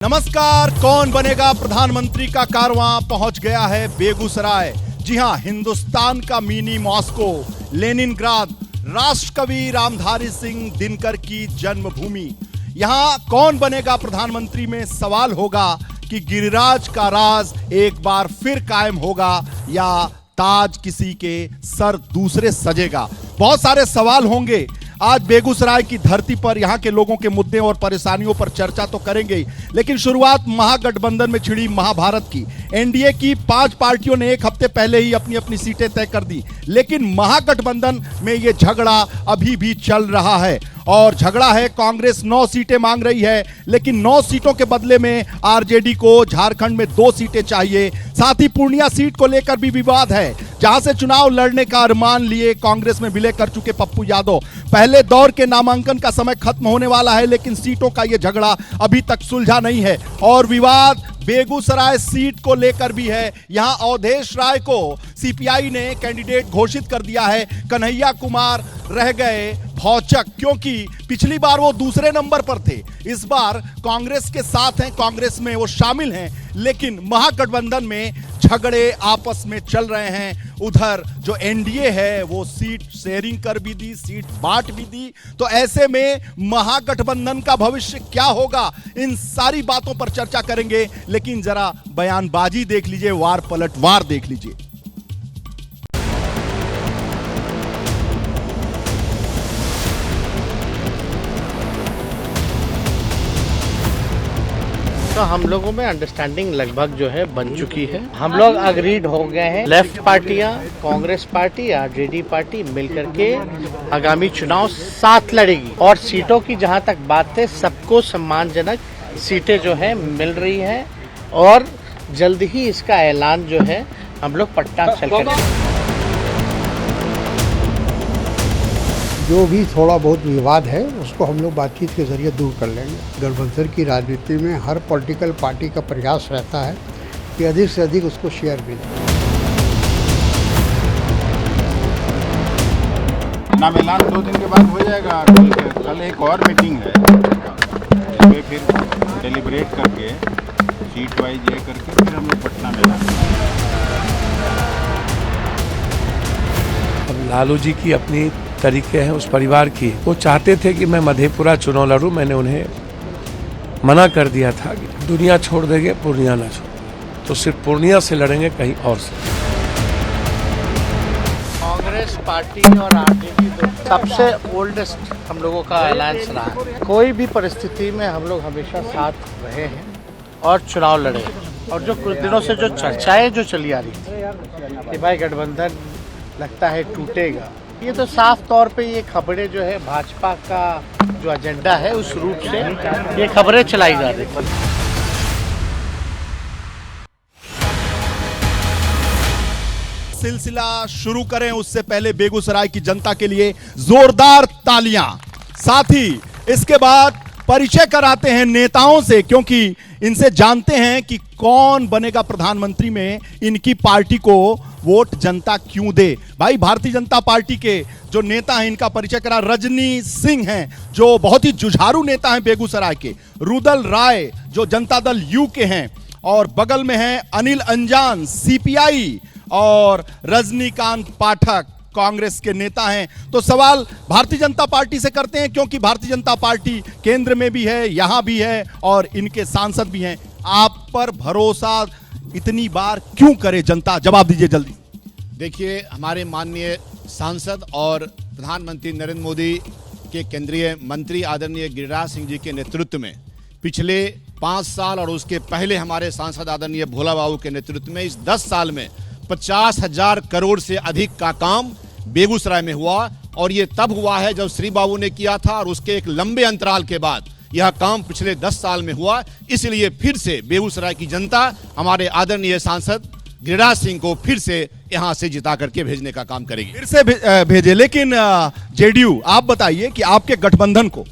नमस्कार। कौन बनेगा प्रधानमंत्री का कारवां पहुंच गया है बेगूसराय। जी हां, हिंदुस्तान का मिनी मॉस्को, लेनिनग्राद, राष्ट्रकवि रामधारी सिंह दिनकर की जन्मभूमि। यहां कौन बनेगा प्रधानमंत्री में सवाल होगा कि गिरिराज का राज एक बार फिर कायम होगा या ताज किसी के सर दूसरे सजेगा। बहुत सारे सवाल होंगे। आज बेगूसराय की धरती पर यहां के लोगों के मुद्दे और परेशानियों पर चर्चा तो करेंगे ही, लेकिन शुरुआत महागठबंधन में छिड़ी महाभारत की। एनडीए की 5 पार्टियों ने एक हफ्ते पहले ही अपनी अपनी सीटें तय कर दी, लेकिन महागठबंधन में यह झगड़ा अभी भी चल रहा है। और झगड़ा है, कांग्रेस 9 सीटें मांग रही है, लेकिन 9 सीटों के बदले में आरजेडी को झारखंड में 2 सीटें चाहिए। साथ ही पूर्णिया सीट को लेकर भी विवाद है, जहां से चुनाव लड़ने का अरमान लिए कांग्रेस में विलय कर चुके पप्पू यादव। पहले दौर के नामांकन का समय खत्म होने वाला है, लेकिन सीटों का यह झगड़ा अभी तक सुलझा नहीं है। और विवाद बेगूसराय सीट को लेकर भी है। यहां अवधेश राय को सीपीआई ने कैंडिडेट घोषित कर दिया है। कन्हैया कुमार रह गए भौचक, क्योंकि पिछली बार वो दूसरे नंबर पर थे, इस बार कांग्रेस के साथ हैं, कांग्रेस में वो शामिल हैं, लेकिन महागठबंधन में झगड़े आपस में चल रहे हैं। उधर जो एनडीए है वो सीट शेयरिंग कर भी दी, सीट बांट भी दी। तो ऐसे में महागठबंधन का भविष्य क्या होगा, इन सारी बातों पर चर्चा करेंगे। लेकिन जरा बयानबाजी देख लीजिए, वार पलटवार देख लीजिए। तो हम लोगों में अंडरस्टैंडिंग लगभग जो है बन चुकी है। हम लोग अग्रीड हो गए हैं। लेफ्ट पार्टियां, कांग्रेस पार्टी, आरजेडी पार्टी मिलकर के आगामी चुनाव साथ लड़ेगी। और सीटों की जहां तक बात है, सबको सम्मानजनक सीटें जो है मिल रही हैं और जल्द ही इसका ऐलान जो है हम लोग पटना चल करेंगे। जो भी थोड़ा बहुत विवाद है उसको हम लोग बातचीत के जरिए दूर कर लेंगे। गठबंधन की राजनीति में हर पॉलिटिकल पार्टी का प्रयास रहता है कि अधिक से अधिक उसको शेयर मिले। नाम ऐलान 2 दिन के बाद हो जाएगा। कल एक और मीटिंग है, इसमें फिर डेलिब्रेट करके सीट वाइज ये करके फिर हम लोग पटना में ऐलान। अब लालू जी की अपनी तरीके हैं उस परिवार की। वो चाहते थे कि मैं मधेपुरा चुनाव लड़ूं, मैंने उन्हें मना कर दिया था कि दुनिया छोड़ देंगे, पूर्णिया ना छोड़, तो सिर्फ पूर्णिया से लड़ेंगे, कहीं और से। कांग्रेस पार्टी और आरजेडी सबसे ओल्डेस्ट हम लोगों का अलायंस रहा है। कोई भी परिस्थिति में हम लोग हमेशा साथ रहे हैं और चुनाव लड़े। और जो कुछ दिनों से जो चर्चाएं जो चली आ रही थी कि भाई गठबंधन लगता है टूटेगा, ये तो साफ तौर पे ये खबरें जो है भाजपा का जो एजेंडा है उस रूप से ये खबरें चलाई जा रही हैं। सिलसिला शुरू करें उससे पहले बेगूसराय की जनता के लिए जोरदार तालियां। साथ ही इसके बाद परिचय कराते हैं नेताओं से, क्योंकि इनसे जानते हैं कि कौन बनेगा प्रधानमंत्री में इनकी पार्टी को वोट जनता क्यों दे। भाई, भारतीय जनता पार्टी के जो नेता हैं इनका परिचय करा। रजनी सिंह हैं जो बहुत ही जुझारू नेता हैं बेगूसराय के। रुदल राय जो जनता दल यू के हैं, और बगल में हैं अनिल अंजान सीपीआई, और रजनीकांत पाठक कांग्रेस के नेता हैं। तो सवाल भारतीय जनता पार्टी से करते हैं, क्योंकि भारतीय जनता पार्टी केंद्र में भी है, यहां भी है और इनके सांसद भी हैं। आप पर भरोसा इतनी बार क्यों करे जनता, जवाब दीजिए जल्दी। देखिए, हमारे माननीय सांसद और प्रधानमंत्री नरेंद्र मोदी के केंद्रीय मंत्री आदरणीय गिरिराज सिंह जी के नेतृत्व में पिछले 5 साल और उसके पहले हमारे सांसद आदरणीय भोला बाबू के नेतृत्व में इस 10 साल में 50,000 करोड़ से अधिक का काम बेगूसराय में हुआ। और ये तब हुआ है जब श्री बाबू ने किया था, और उसके एक लंबे अंतराल के बाद यह काम पिछले 10 साल में हुआ। इसलिए फिर से बेगूसराय की जनता हमारे आदरणीय सांसद गिरिराज सिंह को फिर से यहां से जिता करके भेजने का काम करेगी। फिर से भेजे। लेकिन जेडीयू, आप बताइए कि आपके गठबंधन को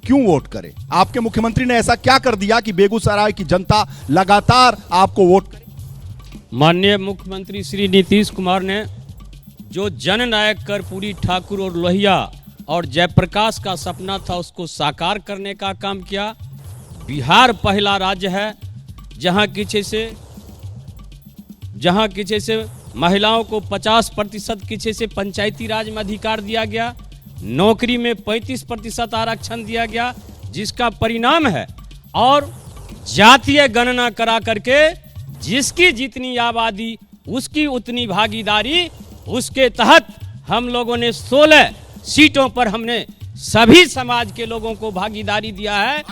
क्यों वोट करे? आपके मुख्यमंत्री ने ऐसा क्या कर दिया कि बेगूसराय की जनता लगातार आपको वोट करे? माननीय मुख्यमंत्री श्री नीतीश कुमार ने जो जननायक कर्पूरी ठाकुर और लोहिया और जयप्रकाश का सपना था उसको साकार करने का काम किया। बिहार पहला राज्य है जहाँ किसी से महिलाओं को 50% किसी से पंचायती राज में अधिकार दिया गया, नौकरी में 35% आरक्षण दिया गया, जिसका परिणाम है। और जातीय गणना करा करके जिसकी जितनी आबादी उसकी उतनी भागीदारी, उसके तहत हम लोगों ने 16 सीटों पर हमने सभी समाज के लोगों को भागीदारी दिया है,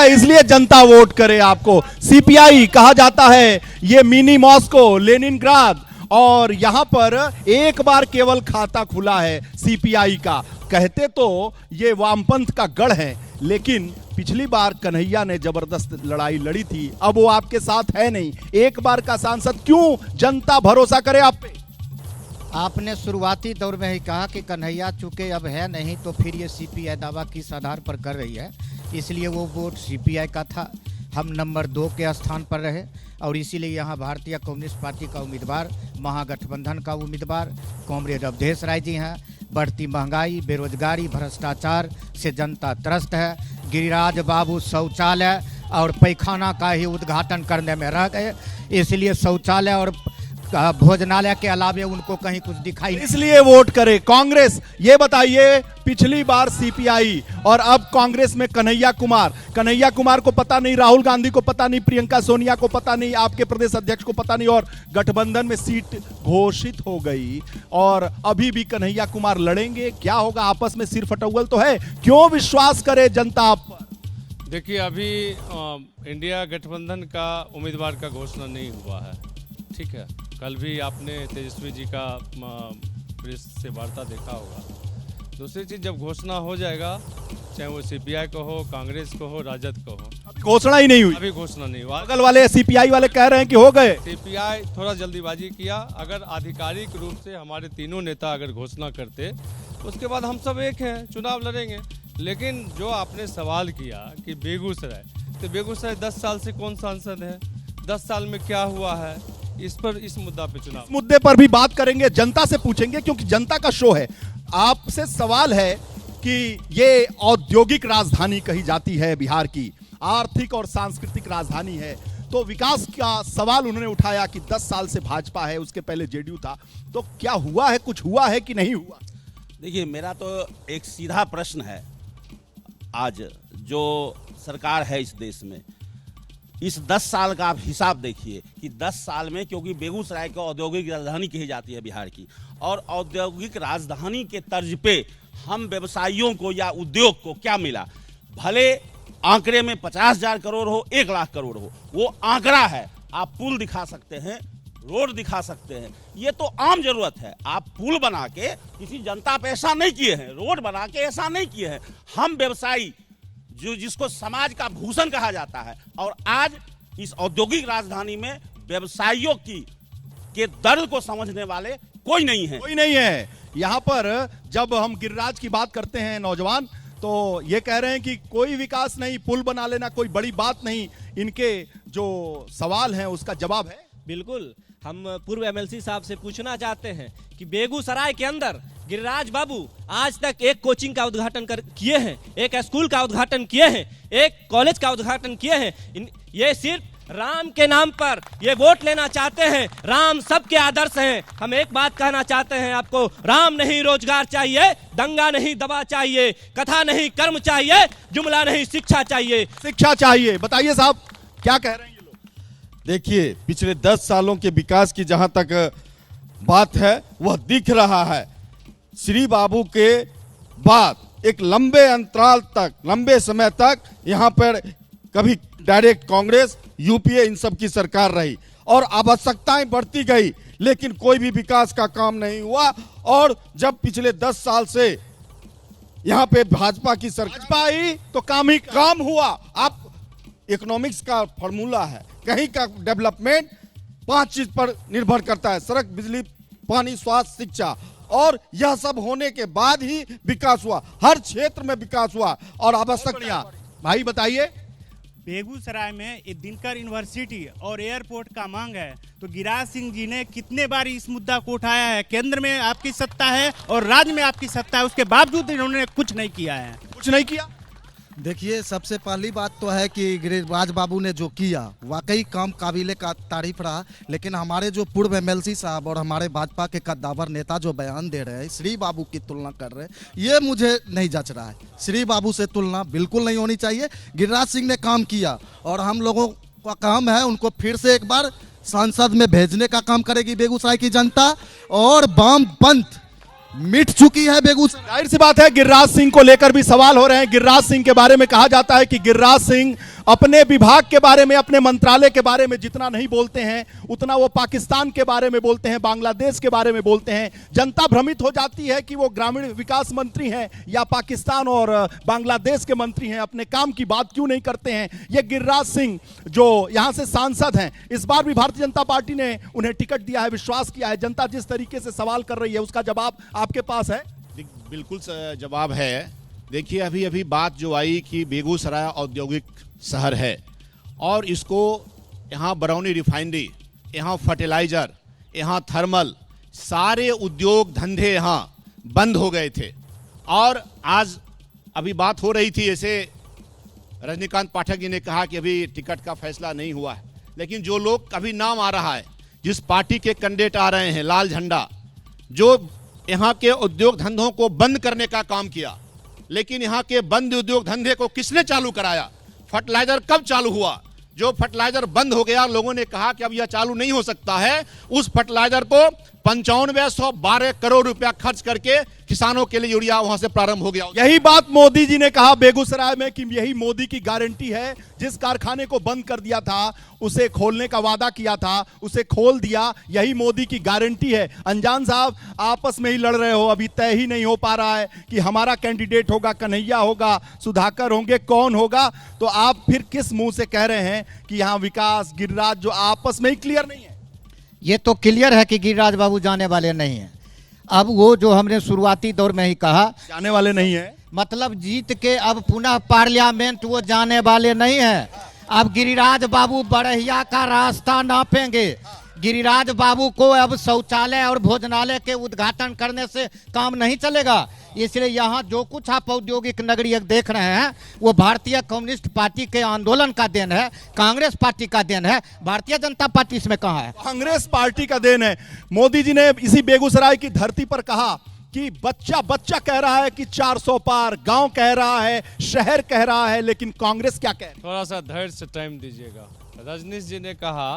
इसलिए जनता वोट करे आपको। सीपीआई कहा जाता है ये मिनी मॉस्को, लेनिनग्राद, और यहां पर एक बार केवल खाता खुला है सीपीआई का। कहते तो ये वामपंथ का गढ़ है, लेकिन पिछली बार कन्हैया ने जबरदस्त लड़ाई लड़ी थी, अब वो आपके साथ है नहीं। एक बार का सांसद, क्यों जनता भरोसा करे आप पे? आपने शुरुआती दौर में ही कहा कि कन्हैया चूंकि अब है नहीं तो फिर ये सीपीआई दावा किस आधार पर कर रही है, इसलिए वो वोट सीपीआई का था। हम नंबर 2 के स्थान पर रहे और इसीलिए यहाँ भारतीय कम्युनिस्ट पार्टी का उम्मीदवार, महागठबंधन का उम्मीदवार कॉमरेड अवधेश राय जी हैं। बढ़ती महंगाई, बेरोजगारी, भ्रष्टाचार से जनता त्रस्त है। गिरिराज बाबू शौचालय और पैखाना का ही उद्घाटन करने में रह गए, इसलिए शौचालय और भोजनालय के अलावे उनको कहीं कुछ दिखाई, इसलिए वोट करे कांग्रेस। ये बताइए, पिछली बार सीपीआई और अब कांग्रेस में कन्हैया कुमार को पता नहीं, राहुल गांधी को पता नहीं, प्रियंका सोनिया को पता नहीं, आपके प्रदेश अध्यक्ष को पता नहीं, और गठबंधन में सीट घोषित हो गई और अभी भी कन्हैया कुमार लड़ेंगे। क्या होगा? आपस में सिर फटौल तो है, क्यों विश्वास करे जनता आप पर? देखिए, अभी इंडिया गठबंधन का उम्मीदवार का घोषणा नहीं हुआ है, ठीक है। कल भी आपने तेजस्वी जी का प्रेस से वार्ता देखा होगा। दूसरी चीज़, जब घोषणा हो जाएगा, चाहे वो सीपीआई को हो, कांग्रेस को हो, राजद को हो, अभी घोषणा ही नहीं हुई। अभी घोषणा नहीं हुआ। बगल वाले सीपीआई वाले कह रहे हैं कि हो गए। सीपीआई थोड़ा जल्दीबाजी किया। अगर आधिकारिक रूप से हमारे तीनों नेता अगर घोषणा करते, उसके बाद हम सब एक हैं, चुनाव लड़ेंगे। लेकिन जो आपने सवाल किया कि बेगूसराय, तो बेगूसराय 10 साल से कौन सांसद है? 10 साल में क्या हुआ है? इस मुद्दा पे चुनाव, इस मुद्दे पर भी बात करेंगे, जनता से पूछेंगे, क्योंकि जनता का शो है। आपसे सवाल है कि ये औद्योगिक राजधानी कही जाती है बिहार की, आर्थिक और सांस्कृतिक राजधानी है, तो विकास का सवाल उन्होंने उठाया कि 10 साल से भाजपा है, उसके पहले जेडीयू था, तो क्या हुआ है, कुछ हुआ है कि नहीं हुआ? देखिए, मेरा तो एक सीधा प्रश्न है। आज जो सरकार है इस देश में, इस 10 साल का आप हिसाब देखिए कि 10 साल में, क्योंकि बेगूसराय को औद्योगिक राजधानी कही जाती है बिहार की, और औद्योगिक राजधानी के तर्ज पे हम व्यवसायियों को या उद्योग को क्या मिला? भले आंकड़े में 50,000 करोड़ हो, 1 लाख करोड़ हो, वो आंकड़ा है। आप पुल दिखा सकते हैं, रोड दिखा सकते हैं, ये तो आम जरूरत है। आप पुल बना के किसी जनता पे ऐसा नहीं किए हैं, रोड बना के ऐसा नहीं किए हैं। हम व्यवसायी, जो जिसको समाज का भूषण कहा जाता है, और आज इस औद्योगिक राजधानी में व्यवसायियों के दर्द को समझने वाले कोई नहीं है। यहाँ पर जब हम गिरिराज की बात करते हैं नौजवान, तो ये कह रहे हैं कि कोई विकास नहीं, पुल बना लेना कोई बड़ी बात नहीं। इनके जो सवाल हैं उसका जवाब है। बिल्कुल, हम पूर्व एमएलसी साहब से पूछना चाहते हैं कि बेगूसराय के अंदर गिरिराज बाबू आज तक एक कोचिंग का उद्घाटन किए हैं, एक स्कूल का उद्घाटन किए हैं, एक कॉलेज का उद्घाटन किए हैं। ये सिर्फ राम के नाम पर ये वोट लेना चाहते हैं। राम सबके आदर्श हैं। हम एक बात कहना चाहते हैं आपको, राम नहीं रोजगार चाहिए, दंगा नहीं दबा चाहिए, कथा नहीं कर्म चाहिए, जुमला नहीं शिक्षा चाहिए। बताइए साहब, क्या कह रहे हैं ये लोग? देखिए, पिछले 10 सालों के विकास की जहां तक बात है, वह दिख रहा है। श्री बाबू के बाद एक लंबे अंतराल तक, लंबे समय तक यहाँ पर कभी डायरेक्ट कांग्रेस, यूपीए, इन सब की सरकार रही और आवश्यकताएं बढ़ती गई, लेकिन कोई भी विकास का काम नहीं हुआ। और जब पिछले 10 साल से यहाँ पे भाजपा की सरकार आई तो काम हुआ। आप इकोनॉमिक्स का फॉर्मूला है, कहीं का डेवलपमेंट 5 चीज पर निर्भर करता है: सड़क, बिजली, पानी, स्वास्थ्य, शिक्षा। और यह सब होने के बाद ही विकास हुआ, हर क्षेत्र में विकास हुआ। और आवश्यकता, भाई बताइए, बेगूसराय में एक दिनकर यूनिवर्सिटी और एयरपोर्ट का मांग है, तो गिरिराज सिंह जी ने कितने बार इस मुद्दा को उठाया है? केंद्र में आपकी सत्ता है और राज्य में आपकी सत्ता है, उसके बावजूद इन्होंने कुछ नहीं किया है। देखिए, सबसे पहली बात तो है कि गिरिराज बाबू ने जो किया वाकई काम काबिले का तारीफ रहा, लेकिन हमारे जो पूर्व एमएलसी साहब और हमारे भाजपा के कद्दावर नेता जो बयान दे रहे हैं, श्री बाबू की तुलना कर रहे हैं, ये मुझे नहीं जच रहा है। श्री बाबू से तुलना बिल्कुल नहीं होनी चाहिए। गिरिराज सिंह ने काम किया और हम लोगों का काम है उनको फिर से एक बार संसद में भेजने का काम करेगी बेगूसराय की जनता। और वामपंथ मिट चुकी है बेगूसराय। जाहिर सी बात है, गिरिराज सिंह को लेकर भी सवाल हो रहे हैं। गिरिराज सिंह के बारे में कहा जाता है कि गिरिराज सिंह अपने विभाग के बारे में, अपने मंत्रालय के बारे में जितना नहीं बोलते हैं उतना वो पाकिस्तान के बारे में बोलते हैं, बांग्लादेश के बारे में बोलते हैं। जनता भ्रमित हो जाती है कि वो ग्रामीण विकास मंत्री हैं या पाकिस्तान और बांग्लादेश के मंत्री हैं, अपने काम की बात क्यों नहीं करते हैं। ये गिरिराज सिंह जो यहाँ से सांसद हैं, इस बार भी भारतीय जनता पार्टी ने उन्हें टिकट दिया है, विश्वास किया है। जनता जिस तरीके से सवाल कर रही है उसका जवाब आपके पास है? बिल्कुल जवाब है। देखिए, अभी अभी बात जो आई कि बेगूसराय औद्योगिक शहर है और इसको यहाँ बरौनी रिफाइनरी, यहाँ फर्टिलाइजर, यहाँ थर्मल, सारे उद्योग धंधे यहाँ बंद हो गए थे। और आज अभी बात हो रही थी, ऐसे रजनीकांत पाठक जी ने कहा कि अभी टिकट का फैसला नहीं हुआ है, लेकिन जो लोग अभी नाम आ रहा है, जिस पार्टी के कैंडिडेट आ रहे हैं, लाल झंडा, जो यहाँ के उद्योग धंधों को बंद करने का काम किया, लेकिन यहाँ के बंद उद्योग धंधे को किसने चालू कराया? फर्टिलाइजर कब चालू हुआ? जो फर्टिलाइजर बंद हो गया, लोगों ने कहा कि अब यह चालू नहीं हो सकता है। उस फर्टिलाइजर को 9512 करोड़ रुपया खर्च करके किसानों के लिए यूरिया वहां से प्रारंभ हो गया। यही बात मोदी जी ने कहा बेगूसराय में कि यही मोदी की गारंटी है। जिस कारखाने को बंद कर दिया था, उसे खोलने का वादा किया था, उसे खोल दिया, यही मोदी की गारंटी है। अनजान साहब, आपस में ही लड़ रहे हो, अभी तय ही नहीं हो पा रहा है कि हमारा कैंडिडेट होगा, कन्हैया होगा, सुधाकर होंगे, कौन होगा। तो आप फिर किस मुंह से कह रहे हैं कि यहाँ विकास, गिरिराज जो आपस में ही क्लियर नहीं है? ये तो क्लियर है कि गिरिराज बाबू जाने वाले नहीं हैं। अब वो जो हमने शुरुआती दौर में ही कहा, जाने वाले नहीं है, मतलब जीत के अब पुनः पार्लियामेंट वो जाने वाले नहीं है। अब गिरिराज बाबू बड़हिया का रास्ता नापेंगे। गिरिराज बाबू को अब शौचालय और भोजनालय के उद्घाटन करने से काम नहीं चलेगा। इसलिए यहाँ जो कुछ आप औद्योगिक नगरी देख रहे हैं वो भारतीय कम्युनिस्ट पार्टी के आंदोलन का देन है, कांग्रेस पार्टी का देन है। भारतीय जनता पार्टी इसमें कहाँ है? कांग्रेस पार्टी का देन है। मोदी जी ने इसी बेगूसराय की धरती पर कहा कि बच्चा बच्चा कह रहा है कि 400 पार, गांव कह रहा है, शहर कह रहा है, लेकिन कांग्रेस क्या कह रही है? थोड़ा सा धैर्य से टाइम दीजिएगा। रजनीश जी ने कहा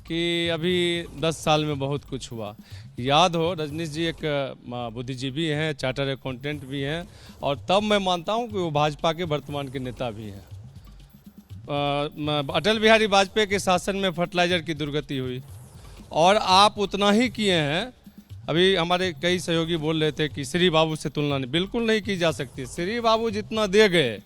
कि अभी 10 साल में बहुत कुछ हुआ। याद हो, रजनीश जी एक बुद्धिजीवी हैं, चार्टर अकाउंटेंट भी हैं, और तब मैं मानता हूं कि वो भाजपा के वर्तमान के नेता भी हैं। अटल बिहारी वाजपेयी के शासन में फर्टिलाइजर की दुर्गति हुई और आप उतना ही किए हैं। अभी हमारे कई सहयोगी बोल रहे थे कि श्री बाबू से तुलना नहीं, बिल्कुल नहीं की जा सकती। श्री बाबू जितना दे गए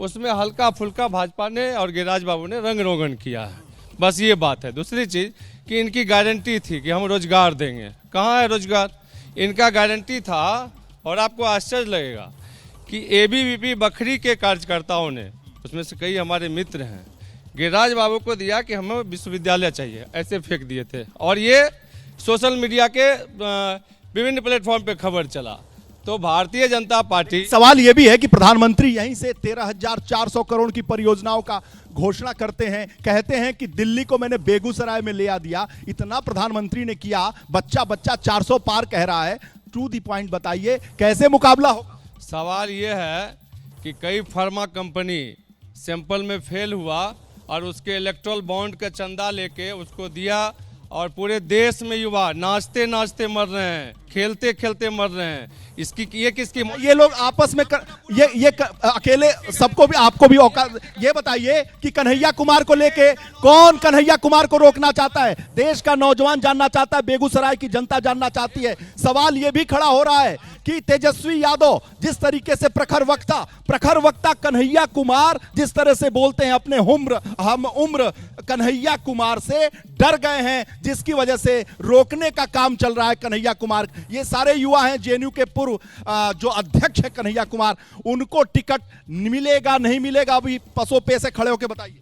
उसमें हल्का फुल्का भाजपा ने और गिरिराज बाबू ने रंग रोगन किया है, बस ये बात है। दूसरी चीज़ कि इनकी गारंटी थी कि हम रोजगार देंगे। कहाँ है रोजगार? इनका गारंटी था, और आपको आश्चर्य लगेगा कि एबीवीपी बखरी के कार्यकर्ताओं ने, उसमें से कई हमारे मित्र हैं, गिरिराज बाबू को दिया कि हमें विश्वविद्यालय चाहिए, ऐसे फेंक दिए थे। और ये सोशल मीडिया के विभिन्न प्लेटफॉर्म पे खबर चला। तो भारतीय जनता पार्टी, सवाल यह भी है कि प्रधानमंत्री यहीं से 13,400 करोड़ की परियोजनाओं का घोषणा करते हैं, कहते हैं कि दिल्ली को मैंने बेगूसराय में ले आ दिया। इतना प्रधानमंत्री ने किया, बच्चा बच्चा 400 पार कह रहा है। टू दी पॉइंट बताइए, कैसे मुकाबला होगा? सवाल यह है कि कई फार्मा कंपनी सैंपल में फेल हुआ और उसके इलेक्ट्रल बॉन्ड का चंदा लेके उसको दिया, और पूरे देश में युवा नाचते नाचते मर रहे हैं, खेलते खेलते मर रहे हैं। इसकी ये किसकी? ये लोग आपस में अकेले सबको भी, आपको भी औकात। ये बताइए कि कन्हैया कुमार को लेके कौन कन्हैया कुमार को रोकना चाहता है? देश का नौजवान जानना चाहता है, बेगूसराय की जनता जानना चाहती है। सवाल ये भी खड़ा हो रहा है कि तेजस्वी यादव जिस तरीके से प्रखर वक्ता कन्हैया कुमार जिस तरह से बोलते हैं, अपने हम उम्र कन्हैया कुमार से डर गए हैं, जिसकी वजह से रोकने का काम चल रहा है कन्हैया कुमार। ये सारे युवा हैं, जेएनयू के पूर्व जो अध्यक्ष है कन्हैया कुमार, उनको टिकट मिलेगा नहीं मिलेगा? अभी पसो पे से खड़े होकर बताइए।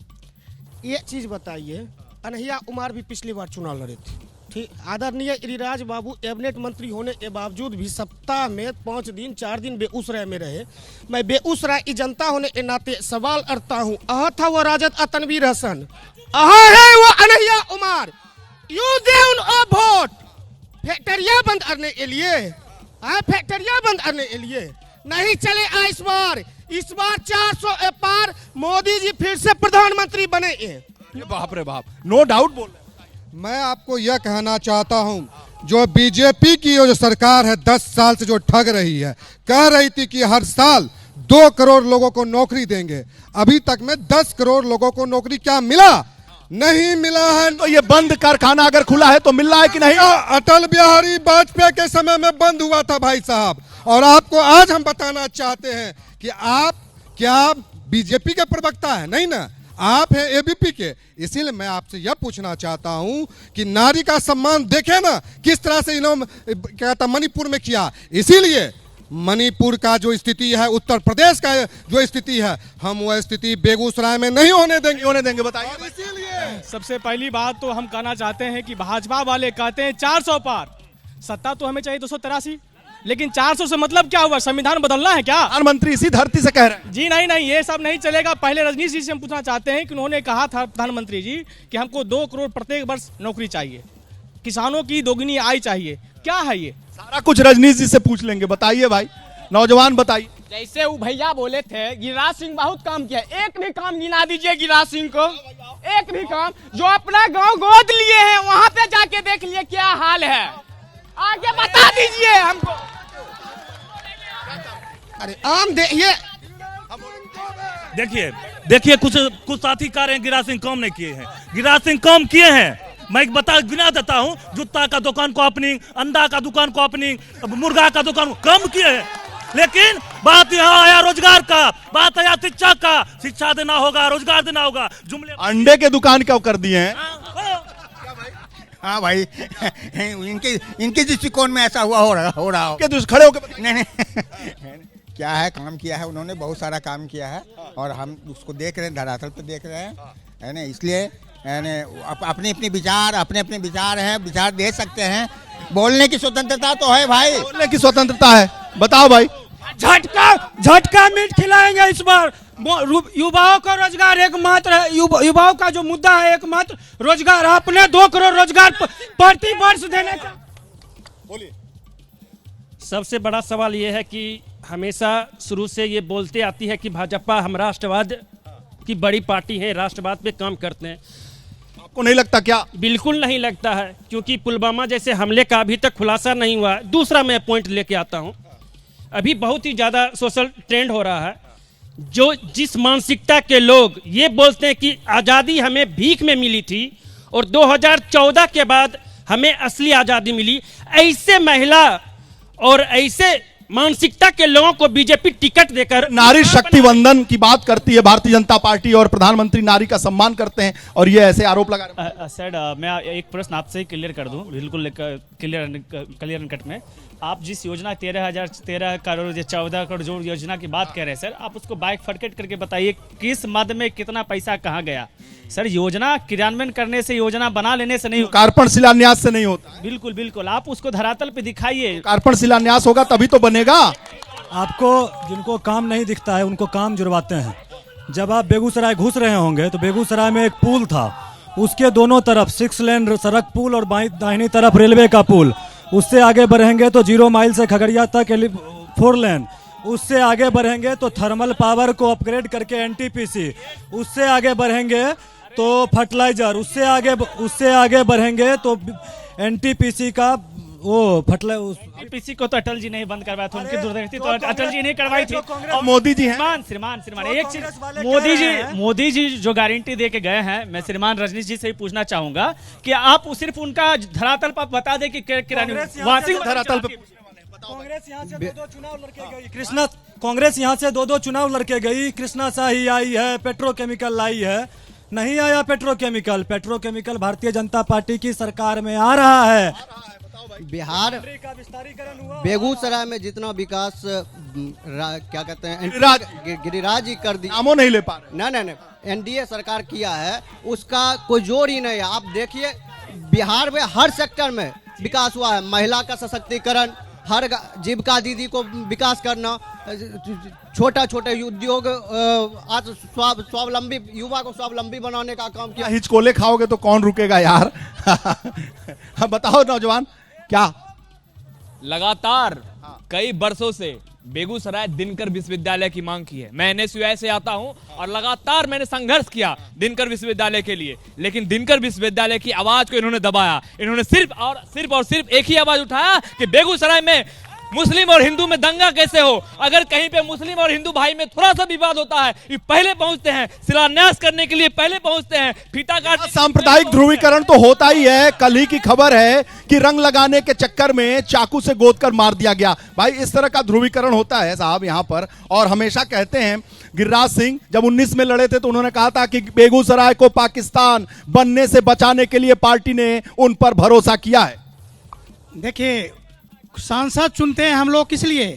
एक चीज बताइए, कन्हैया कुमार भी पिछली बार चुनाव लड़े थे, थी। आदरणीय गिरिराज बाबू कैबिनेट मंत्री होने के बावजूद भी सप्ताह में 5 दिन 4 दिन बेगूसराय में रहे। मैं बेगूसराय की जनता होने के नाते सवाल करता हूँ, अहा था वो राजद तनवीर हसन, अहा है वो अनहिया उमर, यू दे उनको वोट फैक्ट्रियां बंद करने के लिए, फैक्ट्रियां बंद करने के लिए नहीं चले। इस बार 400 के पार मोदी जी फिर से प्रधानमंत्री बने। बाप रे बाप, नो डाउट बोल रहे। मैं आपको यह कहना चाहता हूं, जो बीजेपी की जो सरकार है 10 साल से जो ठग रही है, कह रही थी कि हर साल 2 करोड़ लोगों को नौकरी देंगे, अभी तक में 10 करोड़ लोगों को नौकरी क्या मिला? नहीं मिला है। तो ये बंद कारखाना अगर खुला है तो मिल रहा है कि नहीं? अटल बिहारी वाजपेयी के समय में बंद हुआ था भाई साहब। और आपको आज हम बताना चाहते हैं कि आप क्या बीजेपी के प्रवक्ता है? नहीं ना, आप हैं एबीपी के। इसीलिए मैं आपसे यह पूछना चाहता हूं कि नारी का सम्मान देखे ना किस तरह से इन्होंने क्या था मणिपुर में किया। इसीलिए मणिपुर का जो स्थिति है, उत्तर प्रदेश का जो स्थिति है, हम वह स्थिति बेगूसराय में नहीं होने देंगे। बताइए। इसीलिए सबसे पहली बात तो हम कहना चाहते हैं कि भाजपा वाले कहते हैं 400 पार, सत्ता तो हमें चाहिए 283, लेकिन 400 से मतलब क्या हुआ? संविधान बदलना है क्या? प्रधानमंत्री इसी धरती से कह रहे हैं। जी नहीं, ये सब नहीं चलेगा। पहले रजनीश जी से हम पूछना चाहते हैं कि उन्होंने कहा था प्रधानमंत्री जी कि हमको 2 करोड़ प्रत्येक वर्ष नौकरी चाहिए, किसानों की दोगुनी आय चाहिए। क्या है ये? सारा कुछ रजनीश जी से पूछ लेंगे। बताइए भाई, नौजवान बताइए। जैसे वो भैया बोले थे, गिरिराज सिंह बहुत काम किया, एक भी काम गिना दीजिए गिरिराज सिंह को, एक भी काम। जो अपना गांव गोद लिए हैं वहां पे जाके देख लिए क्या हाल है, आगे बता दीजिए हमको। अरे आम देखिए कुछ साथी कह रहे हैं गिरिराज सिंह काम नहीं किए हैं। गिरिराज सिंह काम किए हैं। मैं गिना देता हूं, जूता का दुकान को ओपनिंग, अंडा का दुकान को ओपनिंग, मुर्गा का दुकान कम किए हैं। लेकिन बात यहाँ आया रोजगार का, बात आया शिक्षा का। शिक्षा देना होगा, रोजगार देना होगा। जुमले अंडे के दुकान क्यों कर दिए हैं? हाँ भाई, इनके दृष्टिकोण में ऐसा हो रहा हो। खड़े होकर नहीं क्या है, काम किया है उन्होंने, बहुत सारा काम किया है और हम उसको देख रहे हैं, धरातल पे देख रहे हैं, है ना। इसलिए अपने अपने विचार हैं, विचार दे सकते हैं। बोलने की स्वतंत्रता तो है भाई, बोलने की स्वतंत्रता है। बताओ भाई। झटका मीट खिलाएंगे इस बार। युवाओं का रोजगार एकमात्र है, युवाओं का जो मुद्दा है एकमात्र रोजगार। अपने 2 करोड़ रोजगार प्रति वर्ष देने का। बोलिए। सबसे बड़ा सवाल ये है कि हमेशा शुरू से ये बोलते आती है कि भाजपा हम राष्ट्रवाद की बड़ी पार्टी है, राष्ट्रवाद पे काम करते हैं। आपको नहीं लगता क्या? बिल्कुल नहीं लगता है, क्योंकि पुलवामा जैसे हमले का अभी तक खुलासा नहीं हुआ है। दूसरा मैं पॉइंट लेके आता हूँ, अभी बहुत ही ज़्यादा सोशल ट्रेंड हो रहा है। जो जिस मानसिकता के लोग ये बोलते हैं कि आज़ादी हमें भीख में मिली थी और 2014 के बाद हमें असली आज़ादी मिली, ऐसे महिला और ऐसे मानसिकता के लोगों को बीजेपी टिकट देकर नारी शक्ति वंदन की बात करती है भारतीय जनता पार्टी और प्रधानमंत्री नारी का सम्मान करते हैं और ये ऐसे आरोप लगा रहे हैं। सर मैं एक प्रश्न आपसे क्लियर कर दूं, बिल्कुल क्लियर कट में। आप जिस योजना 13 करोड़ 14 करोड़ जो योजना की बात कर रहे हैं सर, आप उसको बाइक फटकेट करके बताइए किस मद में कितना पैसा कहाँ गया। सर योजना क्रियान्वयन करने से, योजना बना लेने से नहीं, कार्पण शिलान्यास से नहीं होता। बिल्कुल आप उसको धरातल पे दिखाइए। कार्पण शिलान्यास होगा तभी तो बनेगा। आपको जिनको काम नहीं दिखता है उनको काम जुड़वाते हैं। जब आप बेगूसराय घुस रहे होंगे तो बेगूसराय में एक पुल था, उसके दोनों तरफ 6 लेन सड़क पुल और दाहिनी तरफ रेलवे का पुल। उससे आगे बढ़ेंगे तो 0 माइल से खगड़िया तक 4 लेन। उससे आगे बढ़ेंगे तो थर्मल पावर को अपग्रेड करके एनटीपीसी। उससे आगे बढ़ेंगे तो फर्टिलाइजर। उससे आगे बढ़ेंगे तो एनटीपीसी का वो एनटीपीसी को तो अटल जी ने बंद करवाया था, उनकी दूरदर्शी तो अटल जी ने करवाई थी। मोदी जी हैं। श्रीमान एक चीज, मोदी जी जो गारंटी दे के गए हैं, मैं श्रीमान रजनीश जी से ही पूछना चाहूंगा कि आप सिर्फ उनका धरातल पर बता दें कि धरातल पर कांग्रेस यहाँ से 2 चुनाव लड़के गई। कांग्रेस यहाँ से 2 चुनाव लड़के गई। कृष्णा शाही आई है, पेट्रोकेमिकल लाई है। नहीं आया पेट्रोकेमिकल भारतीय जनता पार्टी की सरकार में आ रहा है। बिहार बेगूसराय में जितना विकास क्या कहते हैं गिरिराज जी कर दी, नामों नहीं ले पा रहे। नहीं एनडीए सरकार किया है, उसका कोई जोर ही नहीं है। आप देखिए बिहार में हर सेक्टर में विकास हुआ है। महिला का सशक्तिकरण, हर जीविका दीदी को विकास करना, छोटा छोटे उद्योग, आज स्वावलंबी युवा को स्वावलंबी बनाने का काम किया। हिचकोले खाओगे तो कौन रुकेगा यार। बताओ नौजवान क्या। लगातार कई वर्षों से बेगूसराय दिनकर विश्वविद्यालय की मांग की है। मैं NSUI से आता हूं और लगातार मैंने संघर्ष किया दिनकर विश्वविद्यालय के लिए, लेकिन दिनकर विश्वविद्यालय की आवाज को इन्होंने दबाया। इन्होंने सिर्फ एक ही आवाज उठाया कि बेगूसराय में मुस्लिम और हिंदू में दंगा कैसे हो। अगर कहीं पे मुस्लिम और हिंदू भाई में थोड़ा सा विवाद होता है, ये पहले पहुंचते हैं, शिलान्यास करने के लिए पहले पहुंचते हैं, फीता काट। सांप्रदायिक ध्रुवीकरण तो होता ही है। कल ही की खबर है कि रंग लगाने के चक्कर में चाकू से गोद कर मार दिया गया। भाई इस तरह का ध्रुवीकरण होता है साहब यहाँ पर। और हमेशा कहते हैं, गिरिराज सिंह जब 19 में लड़े थे तो उन्होंने कहा था कि बेगूसराय को पाकिस्तान बनने से बचाने के लिए पार्टी ने उन पर भरोसा किया है। देखिए, सांसद चुनते हैं हम लोग किस लिए?